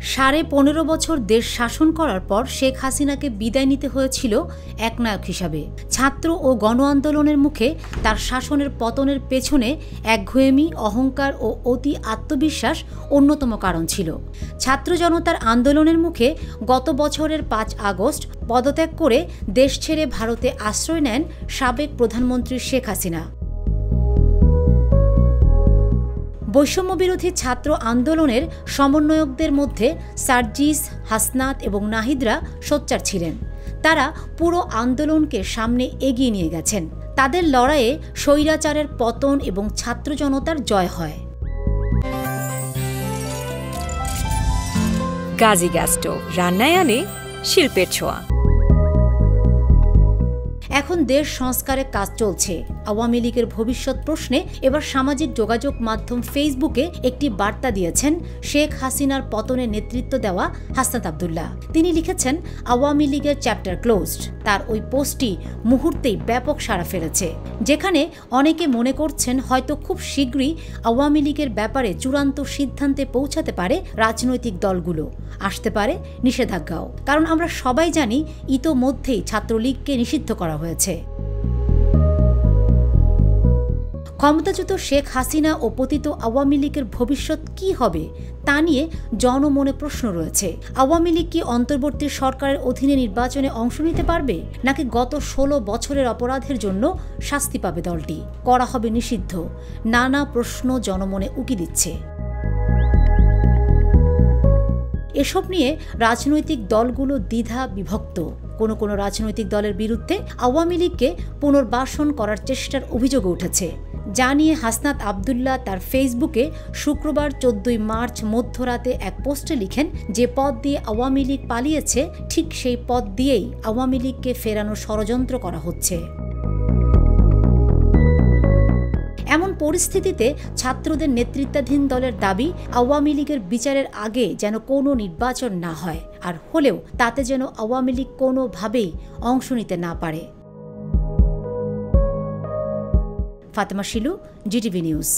15.5 বছর দেশ শাসন করার পর শেখ হাসিনাকে বিদায় নিতে হয়েছিল একনায়ক হিসাবে। ছাত্র ও গণ আন্দোলনের মুখে তার শাসনের পতনের পেছনে একঘেয়েমি, অহংকার ও অতি আত্মবিশ্বাস অন্যতম কারণ ছিল। ছাত্র জনতার আন্দোলনের মুখে গত বছরের 5 আগস্ট পদত্যাগ করে দেশ ছেড়ে ভারতে আশ্রয় নেন সাবেক প্রধানমন্ত্রী শেখ হাসিনা। বৈষম্যবিরোধী ছাত্র আন্দোলনের সমন্বয়কদের মধ্যে সার্জিস, হাসনাত এবং নাহিদরা সোচ্চার ছিলেন। তারা পুরো আন্দোলনকে সামনে এগিয়ে নিয়ে গেছেন। তাদের লড়াইয়ে স্বৈরাচারের পতন এবং ছাত্র জনতার জয় হয়। গাজী গ্যাস স্টোভ, রান্নায় আনে শিল্পের ছোঁয়া। এখন দেশ সংস্কারের কাজ চলছে। আওয়ামী লীগের ভবিষ্যৎ প্রশ্নে এবার সামাজিক যোগাযোগ মাধ্যম ফেসবুকে একটি বার্তা দিয়েছেন শেখ হাসিনার পতনে নেতৃত্ব দেওয়া হাসনাত আব্দুল্লাহ। তিনি লিখেছেন, আওয়ামী লীগের চ্যাপ্টার ক্লোজড। তার ওই পোস্টটি মুহূর্তেই ব্যাপক সাড়া ফেলেছে, যেখানে অনেকে মনে করছেন হয়তো খুব শীঘ্রই আওয়ামী লীগের ব্যাপারে চূড়ান্ত সিদ্ধান্তে পৌঁছাতে পারে রাজনৈতিক দলগুলো, আসতে পারে নিষেধাজ্ঞাও। কারণ আমরা সবাই জানি ইতোমধ্যেই ছাত্রলীগকে নিষিদ্ধ করা হয়েছে। ক্ষমতাচ্যুত শেখ হাসিনা ও পতিত আওয়ামী লীগের ভবিষ্যৎ কি হবে তা নিয়ে জনমনে প্রশ্ন রয়েছে। আওয়ামী লীগ কি অন্তর্বর্তী সরকারের অধীনে নির্বাচনে অংশ নিতে পারবে, নাকি গত 16 বছরের অপরাধের জন্য শাস্তি পাবে দলটি, করা হবে নিষিদ্ধ? নানা প্রশ্ন জনমনে উকি দিচ্ছে। এসব নিয়ে রাজনৈতিক দলগুলো দ্বিধা বিভক্ত। কোনো রাজনৈতিক দলের বিরুদ্ধে আওয়ামী লীগকে পুনর্বাসন করার চেষ্টার অভিযোগ উঠেছে। যা নিয়ে হাসনাত আব্দুল্লাহ তার ফেসবুকে শুক্রবার 14 মার্চ মধ্যরাতে এক পোস্টে লিখেন, যে পথ দিয়ে আওয়ামী লীগ পালিয়েছে ঠিক সেই পথ দিয়েই আওয়ামী লীগকে ফেরানোর ষড়যন্ত্র করা হচ্ছে। এমন পরিস্থিতিতে ছাত্রদের নেতৃত্বাধীন দলের দাবি, আওয়ামী লীগের বিচারের আগে যেন কোনো নির্বাচন না হয়, আর হলেও তাতে যেন আওয়ামী লীগ কোনোভাবেই অংশ নিতে না পারে। Fatema Shilu, GTV news.